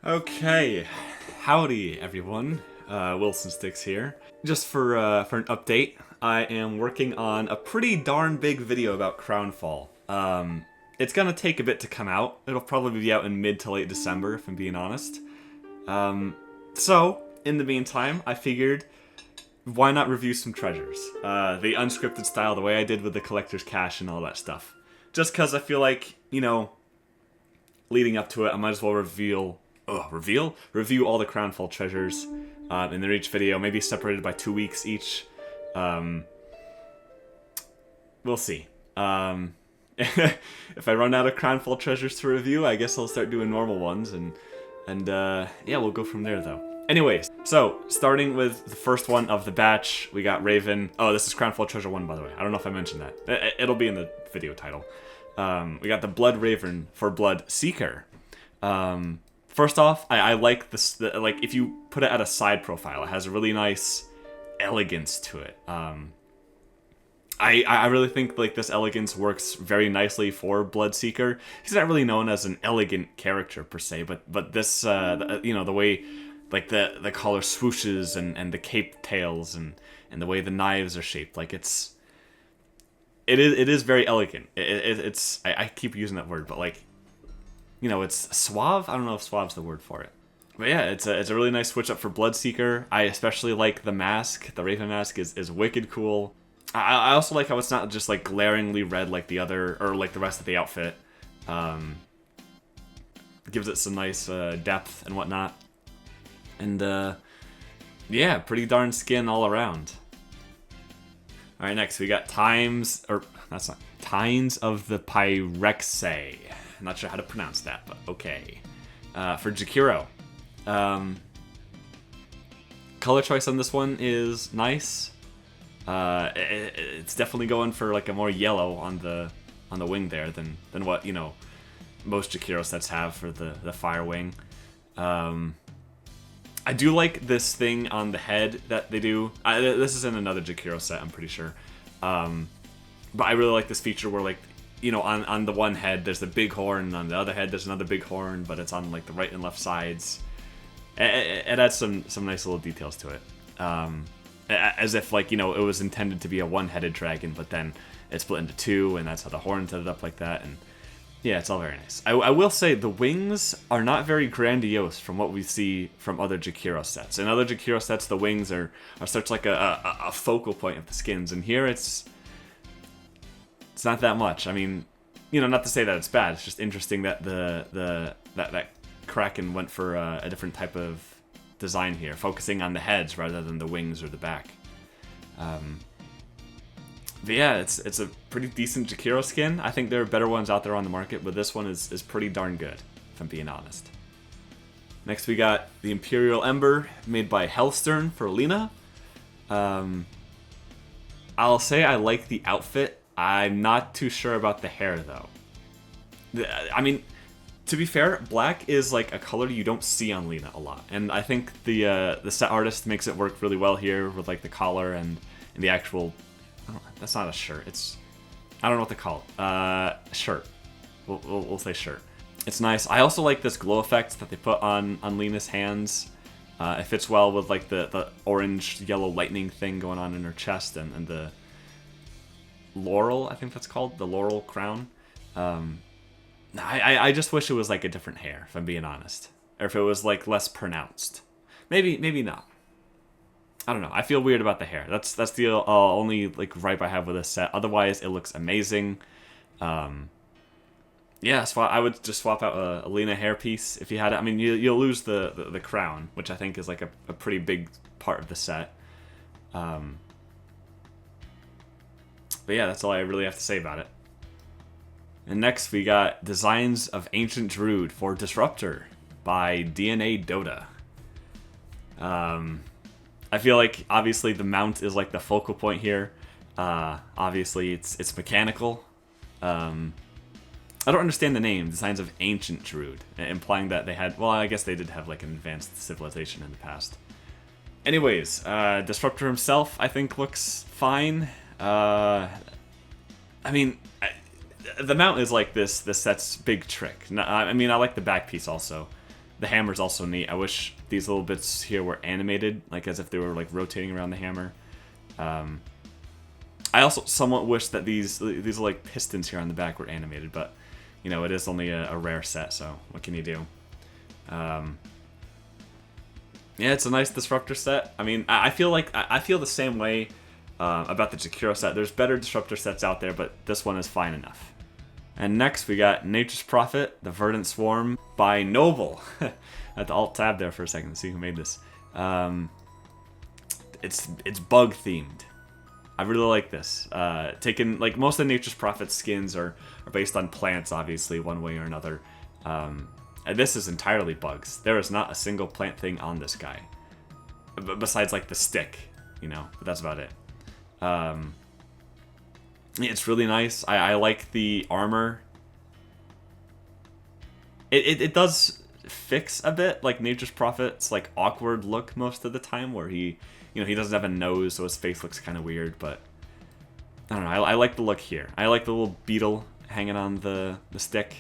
Okay, howdy everyone. Wilson Sticks here. Just for an update, I am working on a pretty darn big video about Crownfall. It's gonna take a bit to come out. It'll probably be out in mid to late December, if I'm being honest. So in the meantime, I figured, why not review some treasures? The unscripted style, the way I did with the collector's cache and all that stuff. Just because I feel like, leading up to it, I might as well review all the Crownfall treasures in their each video, maybe separated by 2 weeks each. We'll see. If I run out of Crownfall treasures to review, I guess I'll start doing normal ones, and yeah, we'll go from there though. Anyways, so starting with the first one of the batch, we got Raven. Oh, this is Crownfall Treasure 1, by the way. I don't know if I mentioned that. It'll be in the video title. We got the Blood Raven for Blood Seeker. First off, I like this. Like, if you put it at a side profile, it has a really nice elegance to it. I really think like this elegance works very nicely for Bloodseeker. He's not really known as an elegant character per se, but this the way like the collar swooshes and the cape tails and the way the knives are shaped, like it is very elegant. It's I keep using that word, but like, it's suave. I don't know if suave's the word for it. But yeah, it's a really nice switch up for Bloodseeker. I especially like the mask. The Raven mask is wicked cool. I also like how it's not just like glaringly red like the other, or like the rest of the outfit. Gives it some nice depth and whatnot. And yeah, pretty darn skin all around. Alright, next we got Tines of the Pyrexe. I'm not sure how to pronounce that, but okay. For Jakiro. Color choice on this one is nice. It's definitely going for like a more yellow on the wing there than what most Jakiro sets have for the fire wing. I do like this thing on the head that they do. This is in another Jakiro set, I'm pretty sure. But I really like this feature where, like, on the one head there's the big horn, and on the other head there's another big horn, but it's on like the right and left sides. It adds some nice little details to it. As if, like, it was intended to be a one-headed dragon, but then it split into two, and that's how the horns ended up like that. And yeah, it's all very nice. I will say the wings are not very grandiose from what we see from other Jakiro sets. In other Jakiro sets, the wings are such like a focal point of the skins, and here it's not that much. I mean, not to say that it's bad. It's just interesting that that Kraken went for a different type of design here, focusing on the heads rather than the wings or the back. But yeah, it's a pretty decent Jakiro skin. I think there are better ones out there on the market, but this one is pretty darn good, if I'm being honest. Next we got the Imperial Ember, made by Hellstern for Lena. I'll say I like the outfit. I'm not too sure about the hair, though. I mean, to be fair, black is like a color you don't see on Lena a lot, and I think the set artist makes it work really well here with like the collar and the actual. Oh, that's not a shirt. I don't know what to call it. Shirt. We'll say shirt. It's nice. I also like this glow effect that they put on Lena's hands. It fits well with like the orange yellow lightning thing going on in her chest and the laurel. I think that's called the laurel crown. I just wish it was like a different hair, if I'm being honest, or if it was like less pronounced. Maybe not. I don't know. I feel weird about the hair. That's the only like gripe I have with this set. Otherwise, it looks amazing. Yeah, I would just swap out a Lena hairpiece if you had it. I mean, you'll lose the crown, which I think is like a pretty big part of the set. But yeah, that's all I really have to say about it. And next we got Designs of Ancient Druid for Disruptor by DNA Dota. I feel like obviously the mount is like the focal point here. Obviously it's mechanical. I don't understand the name, Designs of Ancient Druid, implying that they had, well, I guess they did have like an advanced civilization in the past. Anyways, Disruptor himself I think looks fine. I mean, the mount is like this set's big trick. I mean, I like the back piece also. The hammer's also neat. I wish these little bits here were animated, like as if they were like rotating around the hammer. I also somewhat wish that these like pistons here on the back were animated, but you know, it is only a rare set, so what can you do? Yeah, it's a nice disruptor set. I mean, I feel like I feel the same way about the Jakiro set. There's better disruptor sets out there, but this one is fine enough. And next we got Nature's Prophet, the Verdant Swarm by Noble. I had to alt tab there for a second to see who made this. It's bug themed. I really like this. Taken like most of the Nature's Prophet skins are based on plants, obviously, one way or another. And this is entirely bugs. There is not a single plant thing on this guy, besides like the stick, you know. But that's about it. It's really nice. I like the armor. It does fix a bit like Nature's Prophet's like awkward look most of the time, where he doesn't have a nose, so his face looks kind of weird. But I don't know. I like the look here. I like the little beetle hanging on the stick.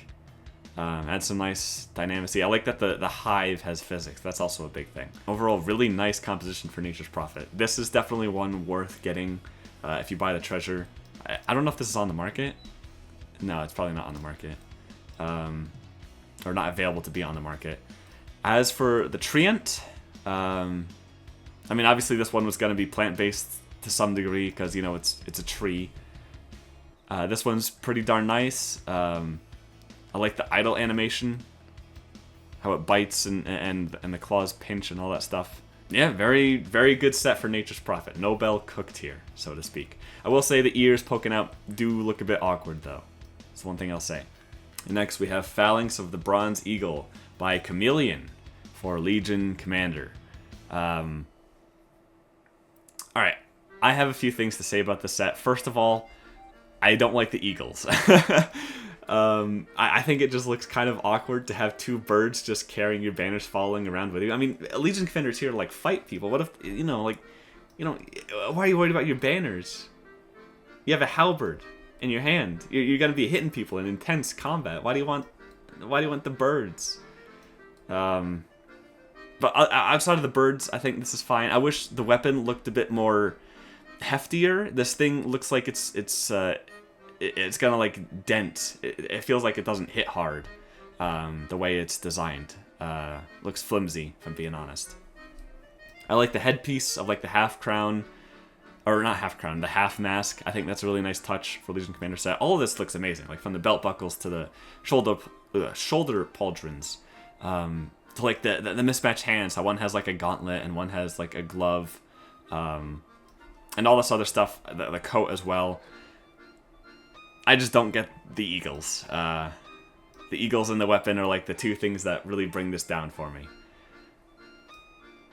Adds some nice dynamicy. I like that the hive has physics. That's also a big thing. Overall, really nice composition for Nature's Prophet. This is definitely one worth getting if you buy the treasure. I don't know if this is on the market. No, it's probably not on the market. Or not available to be on the market. As for the Treant, I mean, obviously this one was going to be plant-based to some degree because, you know, it's a tree. This one's pretty darn nice. I like the idle animation, how it bites and the claws pinch and all that stuff. Yeah, very, very good set for Nature's Prophet. Nobel cooked here, so to speak. I will say the ears poking out do look a bit awkward, though. That's one thing I'll say. Next, we have Phalanx of the Bronze Eagle by Chameleon for Legion Commander. Alright, I have a few things to say about the set. First of all, I don't like the eagles. I think it just looks kind of awkward to have two birds just carrying your banners following around with you. I mean, Legion Commander's here to, like, fight people. What if, why are you worried about your banners? You have a halberd in your hand. You're gonna be hitting people in intense combat. Why do you want the birds? But outside of the birds, I think this is fine. I wish the weapon looked a bit more heftier. This thing looks like it's gonna like dent. It feels like it doesn't hit hard. The way it's designed looks flimsy, if I'm being honest. I like the headpiece of like the half crown, or not half crown, the half mask. I think that's a really nice touch for Legion Commander set. All of this looks amazing, like from the belt buckles to the shoulder pauldrons, to like the mismatched hands. How one has like a gauntlet and one has like a glove, and all this other stuff. The coat as well. I just don't get the eagles. The eagles and the weapon are like the two things that really bring this down for me.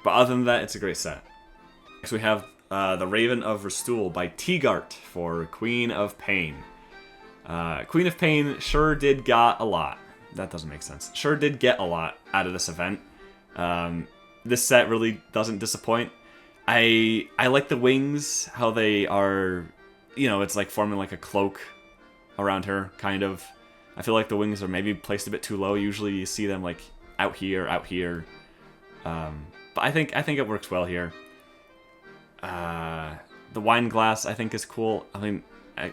But other than that, it's a great set. Next we have The Raven of Restule by T-Gart for Queen of Pain. Queen of Pain sure did got a lot. That doesn't make sense. Sure did get a lot out of this event. This set really doesn't disappoint. I like the wings, how they are, it's like forming like a cloak around her, kind of. I feel like the wings are maybe placed a bit too low. Usually you see them like out here. But I think it works well here. The wine glass I think is cool. I mean, I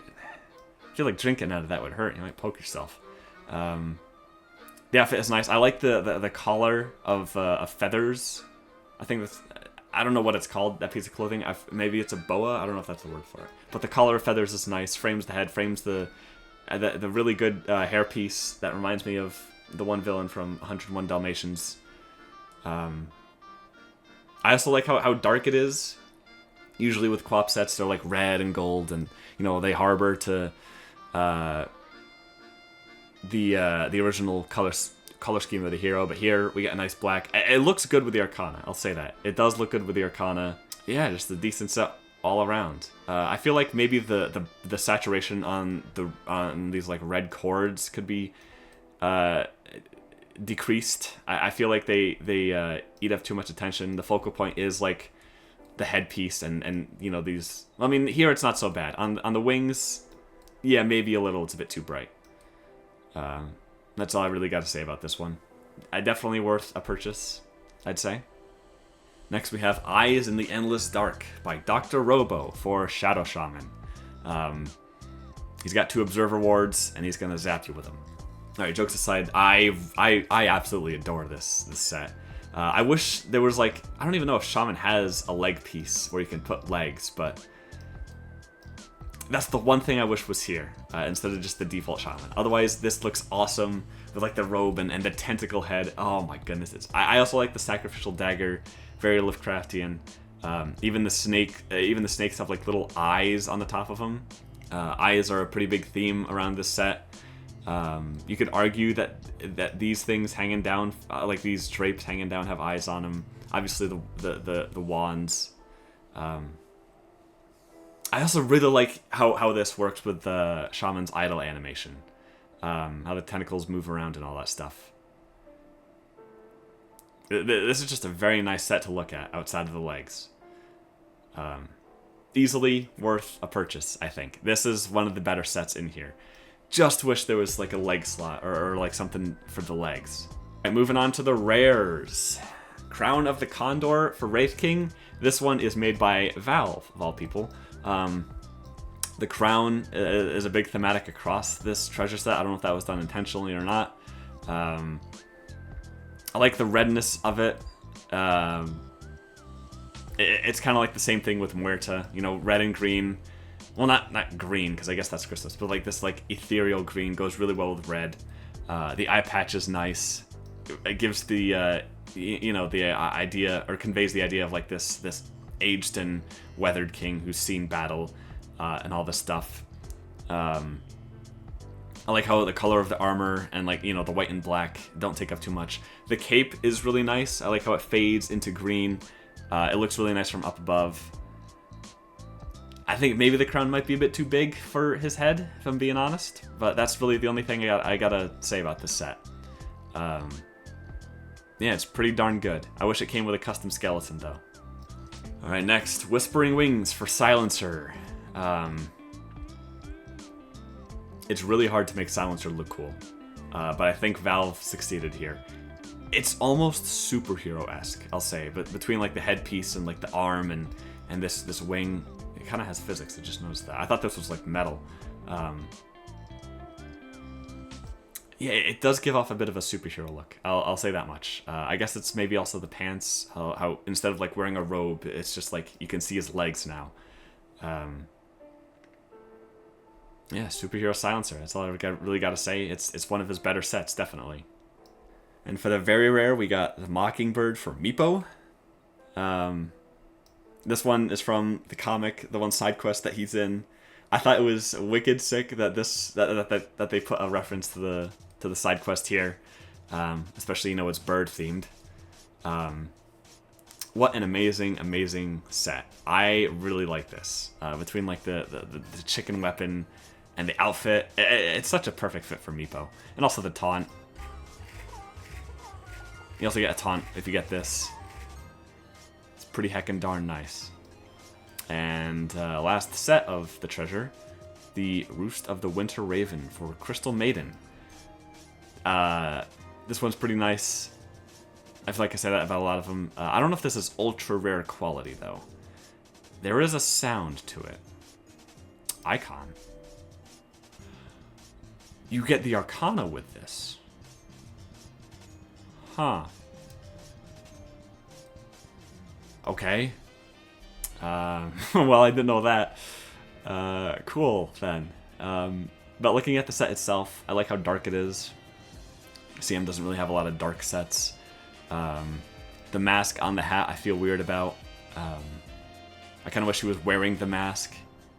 feel like drinking out of that would hurt. You might poke yourself. The outfit is nice. I like the collar of feathers. I think that's, I don't know what it's called, that piece of clothing. Maybe it's a boa. I don't know if that's the word for it. But the collar of feathers is nice. Frames the head. Frames the really good hairpiece that reminds me of the one villain from 101 Dalmatians. I also like how dark it is. Usually with Quap sets, they're like red and gold, and they harbor to the original color scheme of the hero. But here we get a nice black. It looks good with the Arcana. I'll say that it does look good with the Arcana. Yeah, just a decent set all around. I feel like maybe the saturation on these like red chords could be decreased. I feel like they eat up too much attention. The focal point is like the headpiece and these. I mean, here it's not so bad. On the wings, yeah, maybe a little. It's a bit too bright. That's all I really got to say about this one. definitely worth a purchase, I'd say. Next we have Eyes in the Endless Dark by Dr. Robo for Shadow Shaman. He's got 2 Observer Wards, and he's going to zap you with them. Alright, jokes aside, I absolutely adore this set. I wish there was I don't even know if Shaman has a leg piece where you can put legs, but that's the one thing I wish was here, instead of just the default Shaman. Otherwise, this looks awesome with the robe and the tentacle head. Oh my goodness. I also like the Sacrificial Dagger, very Lovecraftian. Even the snakes have little eyes on the top of them. Eyes are a pretty big theme around this set. You could argue that these things hanging down, these drapes hanging down, have eyes on them. Obviously, the wands. I also really like how this works with the Shaman's idle animation. How the tentacles move around and all that stuff. This is just a very nice set to look at outside of the legs. Easily worth a purchase, I think. This is one of the better sets in here. Just wish there was a leg slot or something for the legs. Alright, moving on to the rares. Crown of the Condor for Wraith King. This one is made by Valve, of all people. The crown is a big thematic across this treasure set. I don't know if that was done intentionally or not. I like the redness of it. It's kind of like the same thing with Muerta, red and green. Well, not green, because I guess that's Christmas, but this ethereal green goes really well with red. The eye patch is nice. It gives the the idea, or conveys the idea of this aged and weathered king who's seen battle and all this stuff. I like how the color of the armor and the white and black don't take up too much. The cape is really nice. I like how it fades into green. It looks really nice from up above. I think maybe the crown might be a bit too big for his head, if I'm being honest. But that's really the only thing I gotta say about this set. Yeah, it's pretty darn good. I wish it came with a custom skeleton, though. Alright, next. Whispering Wings for Silencer. It's really hard to make Silencer look cool. But I think Valve succeeded here. It's almost superhero-esque, I'll say. But between the headpiece and the arm and this wing, it kind of has physics. I just noticed that. I thought this was metal. Yeah, it does give off a bit of a superhero look. I'll say that much. I guess it's maybe also the pants. How instead of wearing a robe, it's just you can see his legs now. Yeah, superhero Silencer. That's all I really got to say. It's one of his better sets, definitely. And for the very rare, we got the Mockingbird for Meepo. This one is from the comic, the one side quest that he's in. I thought it was wicked sick that that they put a reference to the side quest here, especially it's bird themed. What an amazing set! I really like this. Between the chicken weapon and the outfit, it's such a perfect fit for Meepo, and also the taunt. You also get a taunt if you get this. It's pretty heckin' darn nice. And last set of the treasure, the Roost of the Winter Raven for Crystal Maiden. This one's pretty nice. I feel like I say that about a lot of them. I don't know if this is ultra rare quality, though. There is a sound to it. Icon. You get the Arcana with this. Huh. Okay. Well, I didn't know that. Cool, then. But looking at the set itself, I like how dark it is. CM doesn't really have a lot of dark sets. The mask on the hat I feel weird about. I kind of wish he was wearing the mask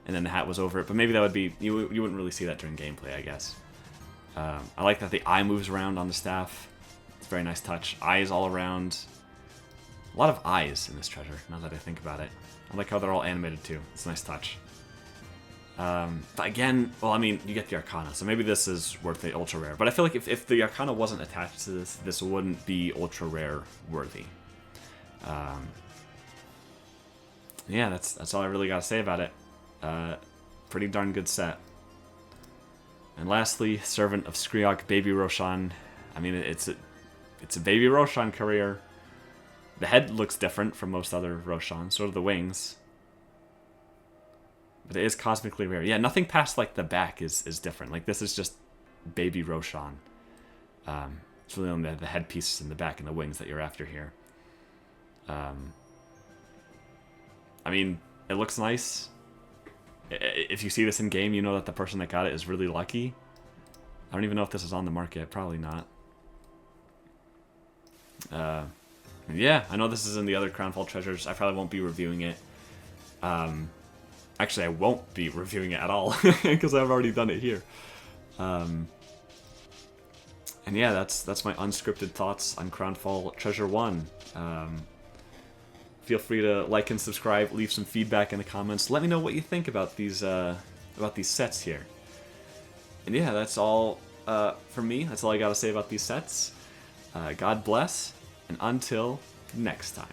and then the hat was over it, but maybe that would be... You wouldn't really see that during gameplay, I guess. I like that the eye moves around on the staff. It's a very nice touch. Eyes all around. A lot of eyes in this treasure, now that I think about it. I like how they're all animated, too. It's a nice touch. But again, well, I mean, you get the Arcana, so maybe this is worth the ultra rare. But I feel like if the Arcana wasn't attached to this, this wouldn't be ultra rare worthy. Yeah, that's all I really got to say about it. Pretty darn good set. And lastly, Servant of Skriok, Baby Roshan. I mean, It's a baby Roshan courier. The head looks different from most other Roshan, so do the wings. But it is cosmically rare. Yeah, nothing past like the back is different. Like this is just baby Roshan. It's really only the head pieces in the back and the wings that you're after here. I mean, it looks nice. If you see this in game, you know that the person that got it is really lucky. I don't even know if this is on the market. Probably not. Yeah, I know this is in the other Crownfall treasures. I probably won't be reviewing it. Actually, I won't be reviewing it at all because I've already done it here. And yeah, that's my unscripted thoughts on Crownfall Treasure 1. Feel free to like and subscribe, leave some feedback in the comments. Let me know what you think about these sets here. And yeah, that's all for me. That's all I gotta say about these sets. God bless, and until next time.